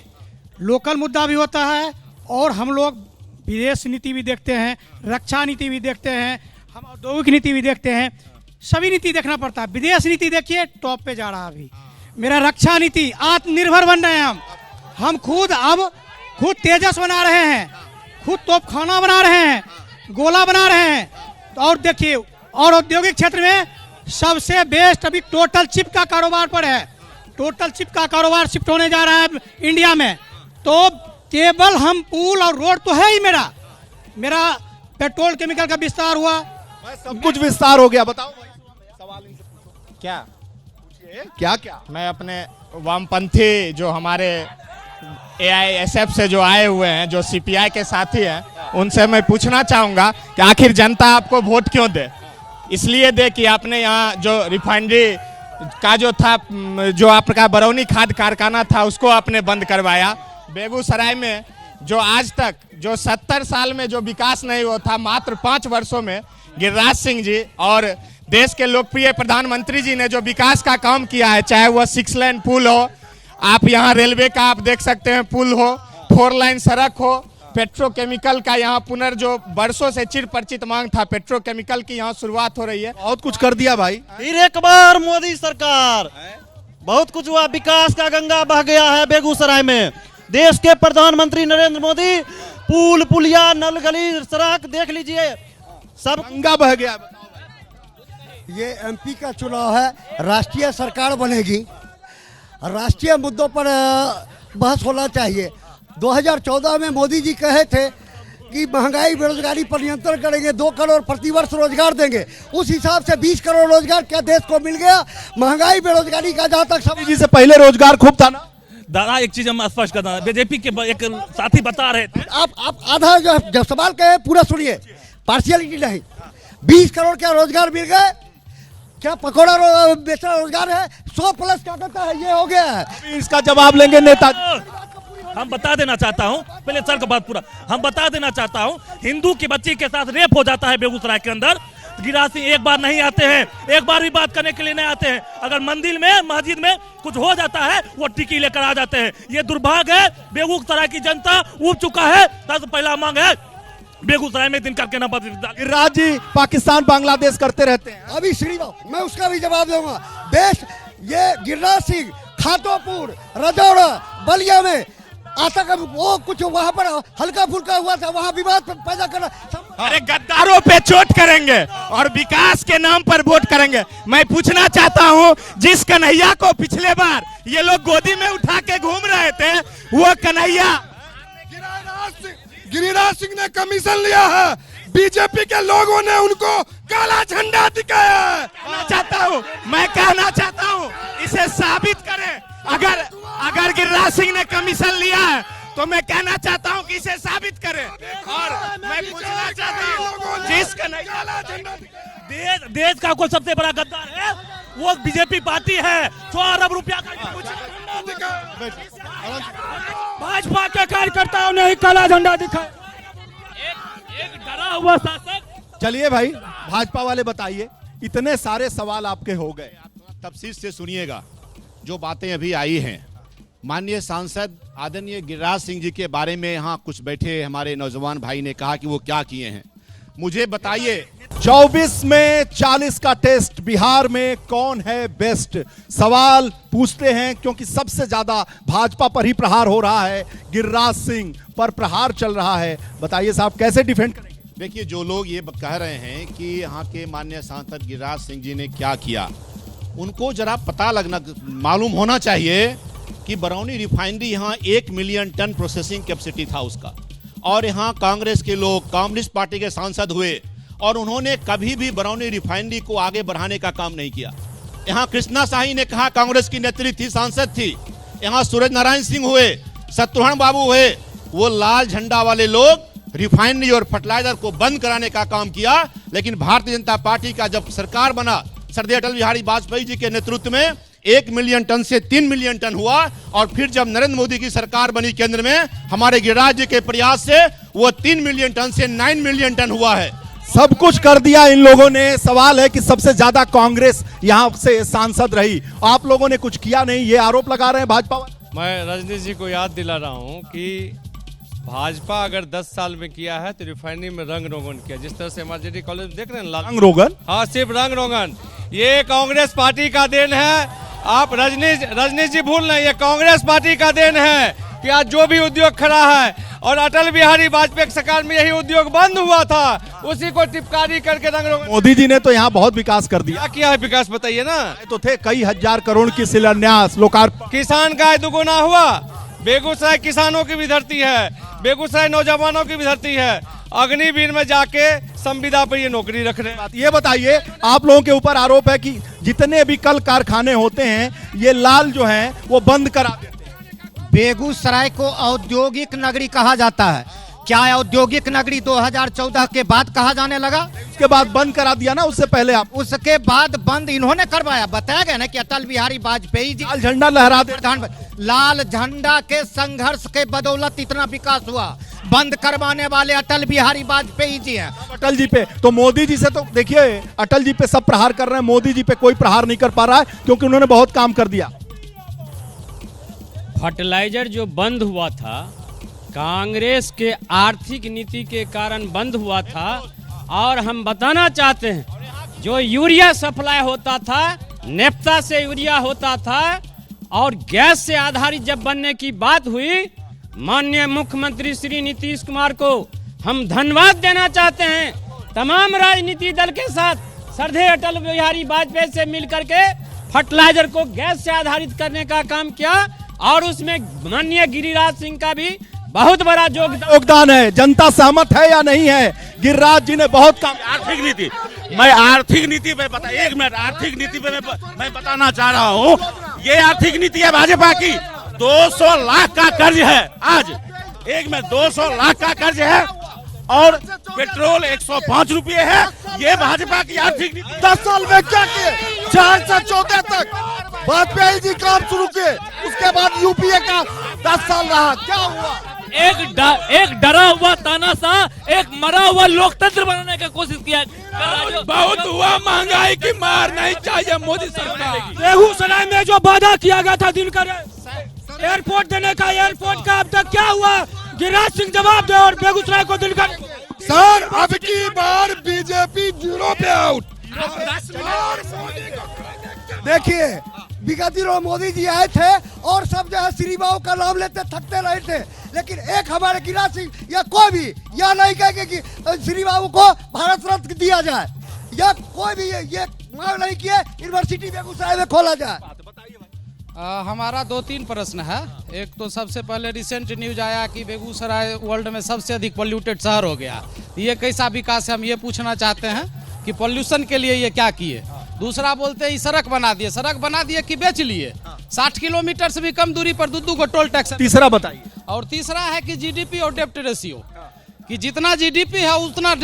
लोकल मुद्दा भी होता है और हम लोग विदेश नीति भी देखते हैं, रक्षा नीति भी देखते हैं, हम औद्योगिक नीति भी देखते हैं, सभी नीति देखना पड़ता है। विदेश नीति देखिए टॉप पे जा रहा है अभी। मेरा रक्षा नीति, आत्मनिर्भर बन रहे हैं हम खुद तेजस बना रहे हैं, खुद तोपखाना बना रहे हैं, गोला बना रहे हैं। और देखिए, और औद्योगिक क्षेत्र में सबसे बेस्ट अभी टोटल चिप का कारोबार पर है। टोटल चिप का कारोबार शिफ्ट होने जा रहा है इंडिया में। तो केवल हम पुल और रोड तो है ही। मेरा पेट्रोल केमिकल का विस्तार हुआ, सब कुछ विस्तार हो गया। बताओ सवाल क्या क्या मैं अपने वामपंथी जो हमारे AISF से जो आए हुए हैं, जो CPI के साथी हैं, उनसे मैं पूछना चाहूँगा कि आखिर जनता आपको वोट क्यों दे? इसलिए दे कि आपने यहाँ जो रिफाइनरी का जो था, जो आपका बरौनी खाद कारखाना था, उसको आपने बंद करवाया। बेगूसराय में जो आज तक जो 70 साल में जो विकास नहीं हुआ था, मात्र 5 वर्षों में गिरिराज सिंह जी और देश के लोकप्रिय प्रधानमंत्री जी ने जो विकास का काम किया है, चाहे वह 6 लेन पुल हो, आप यहाँ रेलवे का आप देख सकते हैं पुल हो, 4 लाइन सड़क हो, पेट्रोकेमिकल का यहाँ पुनर् जो वर्षों से चिर परिचित मांग था, पेट्रोकेमिकल की यहाँ शुरुआत हो रही है। बहुत कुछ कर दिया भाई। फिर एक बार मोदी सरकार, बहुत कुछ हुआ, विकास का गंगा बह गया है बेगूसराय में। देश के प्रधानमंत्री नरेंद्र मोदी पुल पुलिया नल गली सड़क देख लीजिए, सब गंगा बह गया। ये MP का चुनाव है, राष्ट्रीय सरकार बनेगी, राष्ट्रीय मुद्दों पर बहस होना चाहिए। 2014 में मोदी जी कहे थे कि महंगाई बेरोजगारी पर नियंत्रण करेंगे, 2 करोड़ प्रतिवर्ष रोजगार देंगे। उस हिसाब से 20 करोड़ रोजगार क्या देश को मिल गया? महंगाई बेरोजगारी का जहाँ तक मोदी जी से पहले रोजगार खूब था ना। दादा एक चीज हम स्पष्ट करना, BJP के एक साथी बता रहे थे। आप आधा जब सवाल कहे पूरा सुनिए, पार्शियलिटी नहीं। 20 करोड़ क्या रोजगार मिल गए? क्या पकौड़ा बेचना रोजगार है? 100 प्लस क्या कहता है, ये हो गया है। इसका जवाब लेंगे नेता। हम बता देना चाहता हूं, पहले सर का बात पूरा, हम बता देना चाहता हूं, हिंदू की बच्ची के साथ रेप हो जाता है बेगूसराय के अंदर, गिरिराज सिंह एक बार नहीं आते हैं, एक बार भी बात करने के लिए नहीं आते हैं। अगर मंदिर में मस्जिद में कुछ हो जाता है, वो टिकी लेकर आ जाते हैं। ये दुर्भाग्य है, बेगूसराय की जनता उब चुका है। सबसे पहला मांग है बेगूसराय में दिनकर के ना गिरिराज जी पाकिस्तान बांग्लादेश करते रहते हैं। अभी श्रीराम, मैं उसका भी जवाब दूंगा। देश ये गिरिराज सिंह खातोपुर, रजौड़ा, बलिया में आता का वो कुछ वहां पर हल्का फुल्का हुआ था, वहां विवाद पैदा करना। अरे गद्दारों पे चोट करेंगे और विकास के नाम पर वोट करेंगे। मैं पूछना चाहता हूं, जिस कन्हैया को पिछले बार ये लोग गोदी में उठा के घूम रहे थे, वो कन्हैया गिरिराज सिंह ने कमीशन लिया है, बीजेपी के लोगों ने उनको काला झंडा दिखाया है। मैं कहना चाहता हूँ इसे साबित करें। अगर गिरिराज सिंह ने कमीशन लिया है तो मैं कहना चाहता हूँ कि इसे साबित करें। और मैं पूछना चाहता हूँ, जिस देश का कोई सबसे बड़ा गद्दार है वो BJP पार्टी है। 100 अरब रुपया का भाजपा के कार्यकर्ताओं ने ही काला झंडा दिखाया। एक डरा हुआ शासक। चलिए भाई, भाजपा वाले बताइए, इतने सारे सवाल आपके हो गए, तफसील से सुनिएगा जो बातें अभी आई हैं। माननीय सांसद आदरणीय गिरिराज सिंह जी के बारे में यहाँ कुछ बैठे हमारे नौजवान भाई ने कहा कि वो क्या किए हैं। मुझे बताइए, 24 में 40 का टेस्ट, बिहार में कौन है बेस्ट? सवाल पूछते हैं क्योंकि सबसे ज्यादा भाजपा पर ही प्रहार हो रहा है, गिरिराज सिंह पर प्रहार चल रहा है। बताइए साहब, कैसे डिफेंड करेंगे? देखिए, जो लोग ये कह रहे हैं कि यहाँ के माननीय सांसद गिरिराज सिंह जी ने क्या किया, उनको जरा पता लगना मालूम होना चाहिए कि बरौनी रिफाइनरी यहाँ 1 मिलियन टन प्रोसेसिंग कैपेसिटी था उसका, और यहाँ कांग्रेस के लोग, कम्युनिस्ट पार्टी के सांसद हुए और उन्होंने कभी भी बरौनी रिफाइनरी को आगे बढ़ाने का काम नहीं किया। यहाँ कृष्णा शाही ने कहा, कांग्रेस की नेत्री थी, सांसद थी। यहाँ सूरज नारायण सिंह हुए, शत्रुघ्न बाबू हुए, वो लाल झंडा वाले लोग रिफाइनरी और फर्टिलाइजर को बंद कराने का काम किया। लेकिन भारतीय जनता पार्टी का जब सरकार बना, श्रद्धेय अटल बिहारी वाजपेयी जी के नेतृत्व में 1 मिलियन टन से 3 मिलियन टन हुआ, और फिर जब नरेंद्र मोदी की सरकार बनी केंद्र में, हमारे गिरिराज जी के प्रयास से वो 3 मिलियन टन से 9 मिलियन टन हुआ है। सब कुछ कर दिया इन लोगों ने। सवाल है कि सबसे ज्यादा कांग्रेस यहां से सांसद रही, आप लोगों ने कुछ किया नहीं, ये आरोप लगा रहे हैं भाजपा वाले। मैं रजनीश जी को याद दिला रहा हूं कि भाजपा अगर 10 साल में किया है तो रिफाइनरी में रंग रोगन किया। जिस तरह से एमआरजेडी कॉलेज देख रहे हैं, रंग रोगन, हाँ, सिर्फ रंग रोगन, ये कांग्रेस पार्टी का देन है। आप रजनीश जी भूल नहीं, ये कांग्रेस पार्टी का देन है कि आज जो भी उद्योग खड़ा है, और अटल बिहारी वाजपेयी की सरकार में यही उद्योग बंद हुआ था, उसी को टिपकारी करके रंग रोगन। मोदी जी ने तो यहाँ बहुत विकास कर दिया। क्या किया है विकास, बताइए ना। तो थे कई हजार करोड़ की शिलान्यास, लोकार्पण। किसान का दुगुना हुआ। बेगूसराय किसानों की भी धरती है, बेगूसराय नौजवानों की भी धरती है। अग्निवीर में जाके संविदा पर ये नौकरी रख रहे हैं। ये बताइए, आप लोगों के ऊपर आरोप है कि जितने भी कल कारखाने होते हैं, ये लाल जो हैं वो बंद करा देते हैं। बेगूसराय को औद्योगिक नगरी कहा जाता है। क्या औद्योगिक नगरी 2014 के बाद कहा जाने लगा? उसके बाद बंद करा दिया ना, उससे पहले आप। उसके बाद बंद इन्होंने करवाया। बताया गया ना कि अटल बिहारी वाजपेयी जी लाल झंडा लहरा दे। लाल झंडा के संघर्ष के बदौलत इतना विकास हुआ। बंद करवाने वाले अटल बिहारी वाजपेयी जी हैं। अटल जी पे तो मोदी जी से तो देखिए, अटल जी पे सब प्रहार कर रहे हैं, मोदी जी पे कोई प्रहार नहीं कर पा रहा है क्योंकि उन्होंने बहुत काम कर दिया। फर्टिलाइजर जो बंद हुआ था, कांग्रेस के आर्थिक नीति के कारण बंद हुआ था। और हम बताना चाहते हैं, जो यूरिया सप्लाई होता था, नेफ्ता से यूरिया होता था, और गैस से आधारित जब बनने की बात हुई, माननीय मुख्यमंत्री श्री नीतीश कुमार को हम धन्यवाद देना चाहते हैं। तमाम राजनीतिक दल के साथ श्रद्धेय अटल बिहारी वाजपेयी से मिलकर के फर्टिलाइजर को गैस से आधारित करने का काम किया, और उसमें माननीय गिरिराज सिंह का भी बहुत बड़ा योगदान है। जनता सहमत है या नहीं है? गिरिराज जी ने बहुत काम। आर्थिक नीति, मैं आर्थिक नीति पे बता, 1 मिनट, आर्थिक नीति पे मैं बताना चाह रहा हूँ। ये आर्थिक नीति है भाजपा की। 200 लाख का कर्ज है आज, 200 लाख का कर्ज है, और पेट्रोल 105 रुपये है। ये भाजपा की आर्थिक नीति। 10 साल में क्या किए? 4 से 14 तक वाजपेयी जी काम शुरू किए, उसके बाद यूपीए का 10 साल रहा, क्या हुआ? एक डरा हुआ तानाशाह, एक मरा हुआ लोकतंत्र बनाने का कोशिश किया। बहुत हुआ, महंगाई की मार नहीं चाहिए मोदी सरकार। बेगूसराय में जो वादा किया गया था दिनकर एयरपोर्ट देने का, एयरपोर्ट का अब तक क्या हुआ? गिरिराज सिंह जवाब दे, और बेगूसराय को दिनकर। सर, अब की बार बीजेपी 0 पे आउट। देखिए, विगत दिनों मोदी जी आए थे और सब जो है श्री बाबू का नाम लेते थकते रहे थे, लेकिन एक हमारे गिरिराज सिंह या कोई भी यह नहीं कहेगा कि श्री बाबू को भारत रत्न दिया जाए, या कोई भी ये मांग नहीं किए यूनिवर्सिटी बेगूसराय में खोला जाए। हमारा 2-3 प्रश्न है। एक तो सबसे पहले रिसेंट न्यूज आया कि बेगूसराय वर्ल्ड में सबसे अधिक पोल्यूटेड शहर हो गया। ये कैसा विकास है, हम ये पूछना चाहते हैं कि पोल्यूशन के लिए ये क्या किए। दूसरा बोलते हैं सड़क बना दिए कि बेच लिए। 60 किलोमीटर से भी कम दूरी पर 2 को टोल टैक्स। तीसरा बताइए। और तीसरा है कि जीडीपी और डेप्ट रेशियो, कि जितना जीडीपी है उतना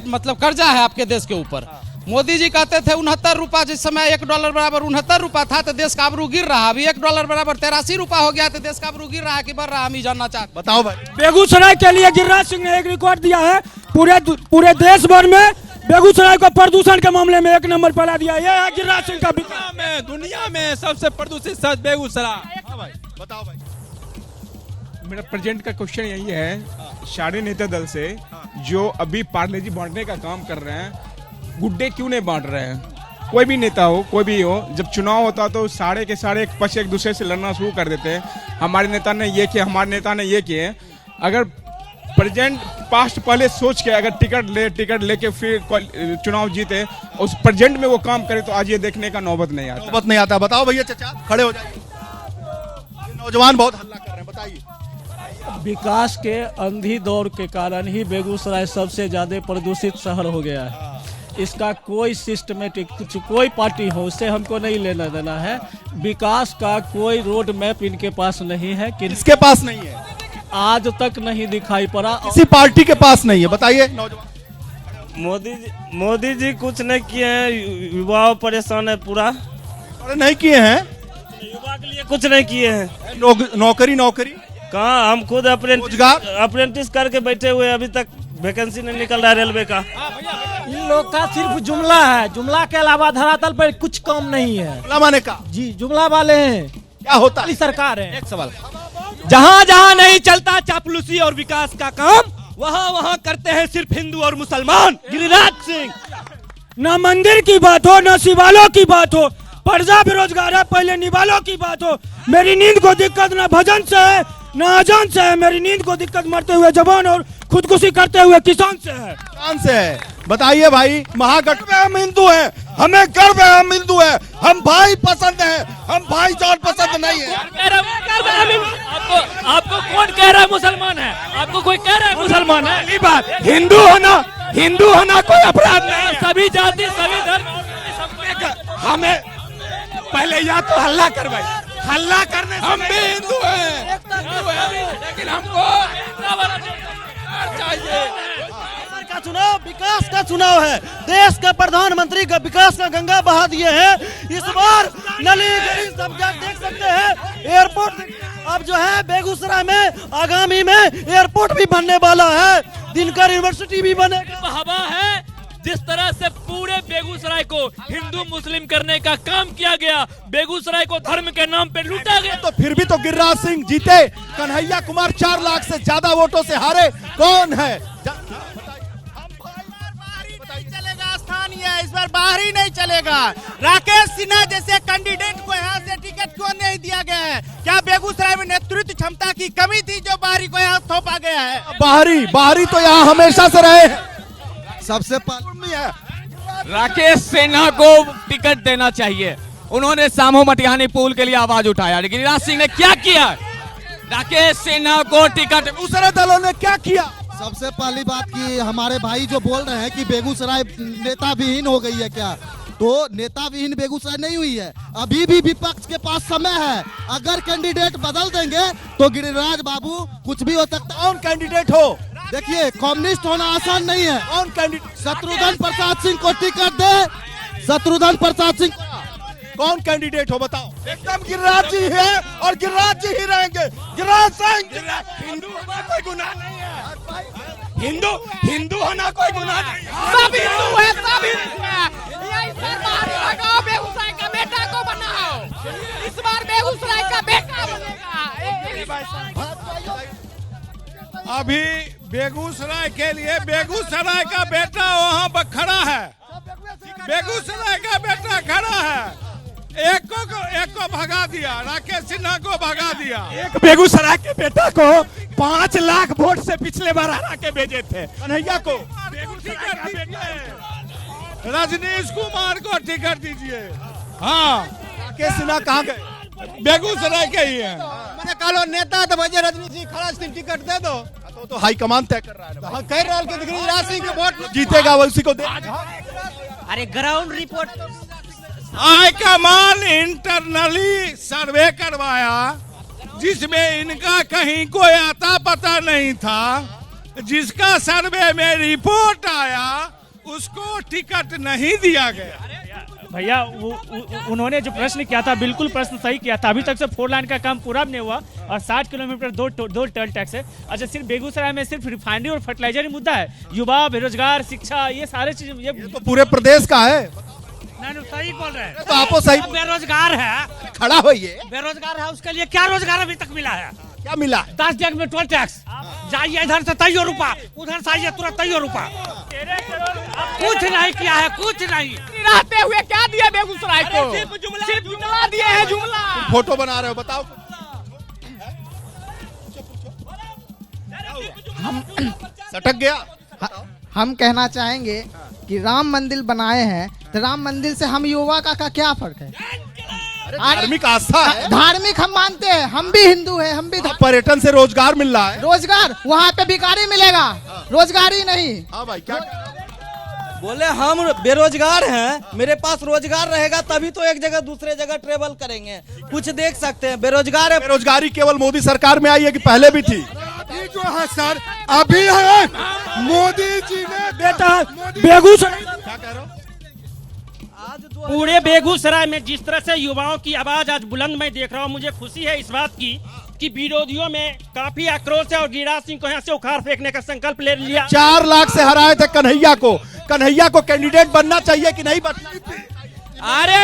मतलब कर्जा है आपके देश के ऊपर। मोदी जी कहते थे 69 रुपया, जिस समय $1 बराबर 69 रुपया था तो देश का आबरू गिर रहा। अभी $1 बराबर 83 रुपया हो गया तो देश का आबरू गिर रहा है कि बढ़ रहा, हम ही जानना चाहते। बताओ भाई। बेगूसराय के लिए गिरिराज सिंह ने एक रिकॉर्ड दिया है, पूरे देश भर में बेगूसराय को प्रदूषण के मामले में 1 नंबर पर ला दिया। ये है गिरिराज सिंह का। दुनिया में सबसे प्रदूषित शहर बेगूसराय। बताओ भाई। मेरा प्रेजेंट का क्वेश्चन यही है, सारे नेता दल से जो अभी पार्ले जी बांटने का काम कर रहे हैं, गुड्डे क्यों नहीं बांट रहे हैं? कोई भी नेता हो, कोई भी हो, जब चुनाव होता तो सारे के सारे एक पक्ष एक दूसरे से लड़ना शुरू कर देते हैं। हमारे नेता ने ये किया, हमारे नेता ने ये किए। अगर प्रेजेंट पास्ट पहले सोच के अगर टिकट लेके फिर चुनाव जीते, उस प्रेजेंट में वो काम करे तो आज ये देखने का नौबत नहीं आता। नौबत नहीं आता। बताओ भैया, चाचा खड़े हो जाइए। नौजवान बहुत हल्ला कर रहे हैं, बताइए। विकास के अंधी दौर के कारण ही बेगूसराय सबसे ज्यादा प्रदूषित शहर हो गया है। इसका कोई सिस्टमेटिक कोई पार्टी हो, उससे हमको नहीं लेना देना है। विकास का कोई रोड मैप इनके पास नहीं है। किसके पास नहीं है? आज तक नहीं दिखाई पड़ा। किसी पार्टी के पास नहीं है। बताइए नौजवान। मोदी जी कुछ नहीं किए हैं, युवा परेशान है पूरा। अरे नहीं किए हैं, युवा के लिए कुछ नहीं किए हैं। नौकरी कहाँ? हम खुद अप्रेंटिस करके बैठे हुए, अभी तक वैकेंसी नहीं निकल रहा है रेलवे का। इन लोग का सिर्फ जुमला है, जुमला के अलावा धरातल पर कुछ काम नहीं है। जुमला माने का? जी, जुमला वाले हैं। क्या होता है? सरकार है। एक सवाल, जहाँ जहाँ नहीं चलता चापलूसी और विकास का काम, वहाँ वहाँ करते हैं सिर्फ हिंदू और मुसलमान। गिरिराज सिंह, ना मंदिर की बात हो, ना शिवालों की बात हो, प्रजा बेरोजगार है, पहले निवालों की बात हो। मेरी नींद को दिक्कत ना भजन से है, ना अजान से है। मेरी नींद को दिक्कत मरते हुए जवान और खुदकुशी करते हुए किसान से है। किसान से है। बताइए भाई, महागठबंधन हम हिंदू हैं, हमें गर्व है, हम हिंदू हैं, हम भाई पसंद हैं, हम भाईचार पसंद नहीं है। आपको कौन कह रहा है मुसलमान है? आपको कोई कह रहा है मुसलमान है? बात हिंदू होना कोई अपराध नहीं। सभी जाति सभी धर्म, हमें पहले या तो हल्ला करवाई, हल्ला करने से हम भी हिंदू हैं, लेकिन हमको चाहिए। का चुनाव विकास का चुनाव है। देश के प्रधानमंत्री का विकास का गंगा बहा दिए हैं। इस बार नली गली सब देख सकते हैं। एयरपोर्ट अब जो है बेगूसराय में आगामी में एयरपोर्ट भी बनने वाला है। दिनकर यूनिवर्सिटी भी बनेगा। हवा है जिस तरह से पूरे बेगूसराय को हिंदू मुस्लिम करने का काम किया गया, बेगूसराय को धर्म के नाम पे लूटा गया। तो फिर भी तो गिरिराज सिंह जीते, कन्हैया कुमार 4 लाख से ज्यादा वोटों से हारे। कौन है? चलेगा स्थानीय, इस बार बाहर ही नहीं चलेगा। राकेश सिन्हा जैसे कैंडिडेट को यहाँ से टिकट क्यों नहीं दिया गया है? क्या बेगूसराय में नेतृत्व क्षमता की कमी थी जो बाहरी को यहाँ थोपा गया है? बाहरी तो यहाँ हमेशा से रहे हैं। सबसे राकेश सिन्हा को टिकट देना चाहिए। उन्होंने सामो मटिहानी पुल के लिए आवाज उठाया, लेकिन गिरिराज सिंह ने क्या किया? राकेश सिन्हा को टिकट। दूसरे दलों ने क्या किया? सबसे पहली बात कि हमारे भाई जो बोल रहे हैं कि बेगूसराय नेता विहीन हो गई है, क्या तो नेता विहीन बेगूसराय नहीं हुई है। अभी भी विपक्ष के पास समय है। अगर कैंडिडेट बदल देंगे तो गिरिराज बाबू कुछ भी हो सकता है। कौन कैंडिडेट हो? देखिए, कम्युनिस्ट होना आसान नहीं है। कौन कैंडिडेट? शत्रुघ्न प्रसाद सिंह को टिकट दे। शत्रुघ्न प्रसाद सिंह कौन कैंडिडेट हो? बताओ। एकदम गिरिराज जी है और गिरिराज जी ही रहेंगे। गिरिराज सिंह। हिंदू होना कोई गुनाह नहीं है। हिंदू होना कोई गुनाह नहीं है। सब हिंदू है, सब हिंदू है। इस बार बाहर लगाओ, बेगूसराय का बेटा को बनाओ। इस बार बेगूसराय का बेटा बनेगा। अभी बेगूसराय के लिए बेगूसराय का बेटा वहाँ पर खड़ा है। बेगूसराय का बेटा खड़ा है। एक को भगा दिया, राकेश सिन्हा को भगा दिया। एक बेगूसराय के बेटा को 5 लाख वोट से पिछले बार हरा के भेजे थे। कन्हैया को बेगूसराय का बेटा है। रजनीश कुमार को टिकट दीजिए। हाँ, राकेश सिन्हा कहाँ गए? बेगूसराय के ही है। मैंने कहा नेता तो भैया रजनीश जी खड़ा टिकट दे दो। तो हाईकमान तय कर रहा है। हाँ, कह रहा है कि गिरिराज सिंह के वोट जीतेगा, वो उसी को दे। अरे ग्राउंड रिपोर्ट हाईकमान इंटरनली सर्वे करवाया, जिसमें इनका कहीं कोई आता पता नहीं था। जिसका सर्वे में रिपोर्ट आया उसको टिकट नहीं दिया गया। भैया उन्होंने जो प्रश्न किया था बिल्कुल प्रश्न सही किया था। अभी तक से 4 लाइन का काम पूरा नहीं हुआ और 60 किलोमीटर दो टोल टैक्स है। अच्छा, सिर्फ बेगूसराय में सिर्फ रिफाइनरी और फर्टिलाइजर ही मुद्दा है। युवा, बेरोजगार, शिक्षा, ये सारे चीज ये तो पूरे प्रदेश का है। नहीं, सही बोल रहे हैं। तो आपको सही बेरोजगार है, खड़ा होइए। बेरोजगार है, उसके लिए क्या रोजगार अभी तक मिला है? क्या मिला है? 10 जग में टोल टैक्स, जाइए इधर से तैयो रुपा, उधर से आइए तुरंत तैयो रुपा। कुछ नहीं किया है, कुछ नहीं। रहते हुए क्या दिया बेगूसराय को? सिर्फ जुमला दिए हैं, जुमला। फोटो बना रहे हो, बताओ। हम सटक गया। हम कहना चाहेंगे कि राम मंदिर बनाए हैं तो राम मंदिर से हम युवा का क्या फर्क है? धार्मिक आस्था है, धार्मिक हम मानते हैं, हम भी हिंदू हैं, हम भी पर्यटन से रोजगार मिल रहा है। रोजगार वहाँ पे भिखारी मिलेगा, रोजगार ही नहीं। हाँ भाई, क्या बोले हम बेरोजगार हैं, मेरे पास रोजगार रहेगा तभी तो एक जगह दूसरे जगह ट्रेवल करेंगे। कुछ देख सकते हैं, बेरोजगार है। बेरोजगारी केवल मोदी सरकार में आई है कि पहले भी थी? अभी जो है सर, अभी है मोदी जी ने बेटा बेगूसराय, क्या कह रहे हो? पूरे बेगूसराय में जिस तरह से युवाओं की आवाज आज बुलंद मैं देख रहा हूँ, मुझे खुशी है इस बात की कि विरोधियों में काफी आक्रोश है और गिरिराज सिंह को यहाँ से उखाड़ फेंकने का संकल्प ले लिया। 4 लाख से हराए थे कन्हैया को। कन्हैया को कैंडिडेट बनना चाहिए कि नहीं बनना? अरे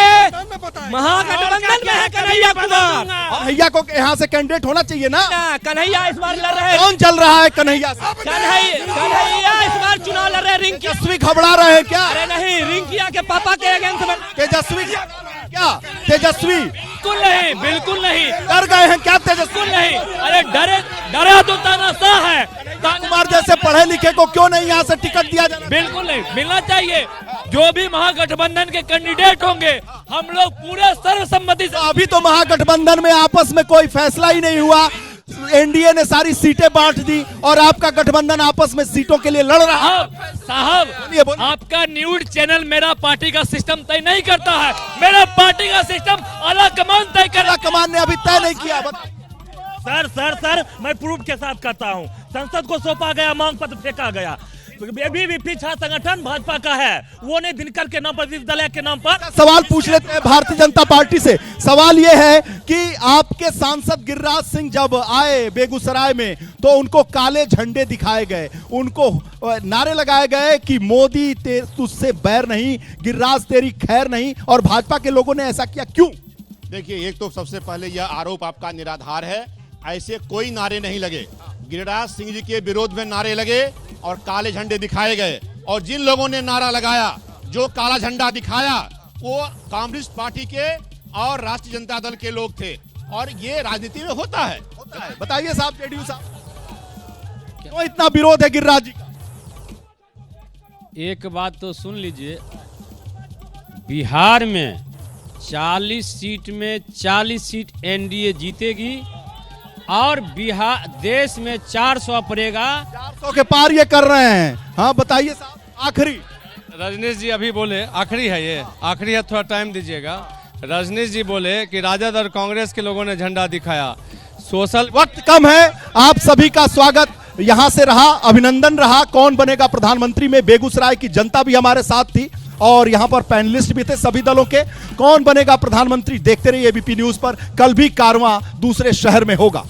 महागठबंधन में है कन्हैया कुमार, कन्हैया को यहाँ से कैंडिडेट होना चाहिए ना। कन्हैया इस बार लड़ रहे हैं। कौन चल रहा है कन्हैया से? कन्हैया इस बार चुनाव लड़ रहे हैं। तेजस्वी घबरा रहे हैं क्या? अरे नहीं, रिंकिया के पापा के अगेंस्ट में। तेजस्वी क्या? तेजस्वी बिल्कुल नहीं, बिल्कुल नहीं। डर गए हैं क्या तेजस्वी? बिल्कुल नहीं। अरे डरा तो तानाशाह है। कुमार जैसे पढ़े लिखे को क्यों नहीं यहाँ से टिकट दिया जाना? बिल्कुल नहीं, मिलना चाहिए। जो भी महागठबंधन के कैंडिडेट होंगे, हम लोग पूरे सर्वसम्मति से। अभी तो महागठबंधन में आपस में कोई फैसला ही नहीं हुआ। एनडीए ने सारी सीटें बांट दी और आपका गठबंधन आपस में सीटों के लिए लड़ रहा है। साहब, आपका न्यूज चैनल मेरा पार्टी का सिस्टम तय नहीं करता है। मेरा पार्टी का सिस्टम आला कमान तय कर। कमान ने अभी तय नहीं किया। सर मैं प्रूफ के साथ करता हूँ। संसद को सौंपा गया, मांग पत्र फेंका गया। अभी भी पीछा संगठन भाजपा का है, वो नहीं दिनकर के नाम पर, विश्वविद्यालय के नाम पर। सवाल पूछ लेते हैं भारतीय जनता पार्टी से। सवाल ये है कि आपके सांसद गिरिराज सिंह जब आए बेगूसराय में तो उनको काले झंडे दिखाए गए, उनको नारे लगाए गए कि मोदी तुझसे बैर नहीं, गिरिराज तेरी खैर नहीं, और भाजपा के लोगों ने ऐसा किया क्यों? देखिए, एक तो सबसे पहले यह आरोप आपका निराधार है। ऐसे कोई नारे नहीं लगे। गिरिराज सिंह जी के विरोध में नारे लगे और काले झंडे दिखाए गए, और जिन लोगों ने नारा लगाया, जो काला झंडा दिखाया, वो कांग्रेस पार्टी के और राष्ट्रीय जनता दल के लोग थे। और ये राजनीति में होता है। बताइए साहब, जेडीयू साहब, क्यों इतना विरोध है गिरिराज जी का? एक बात तो सुन लीजिए, बिहार में 40 सीट में 40 सीट एनडीए जीतेगी और बिहार देश में 400 पड़ेगा। 400 के पार ये कर रहे हैं। हाँ बताइए साहब, आखिरी। रजनीश जी अभी बोले, आखिरी है ये, आखिरी है, थोड़ा टाइम दीजिएगा। रजनीश जी बोले कि राजद और कांग्रेस के लोगों ने झंडा दिखाया। सोशल वक्त कम है, आप सभी का स्वागत यहाँ से रहा, अभिनंदन रहा। कौन बनेगा प्रधानमंत्री में बेगूसराय की जनता भी हमारे साथ थी और यहाँ पर पैनलिस्ट भी थे सभी दलों के। कौन बनेगा प्रधानमंत्री देखते रहिए एबीपी न्यूज पर। कल भी कारवां दूसरे शहर में होगा।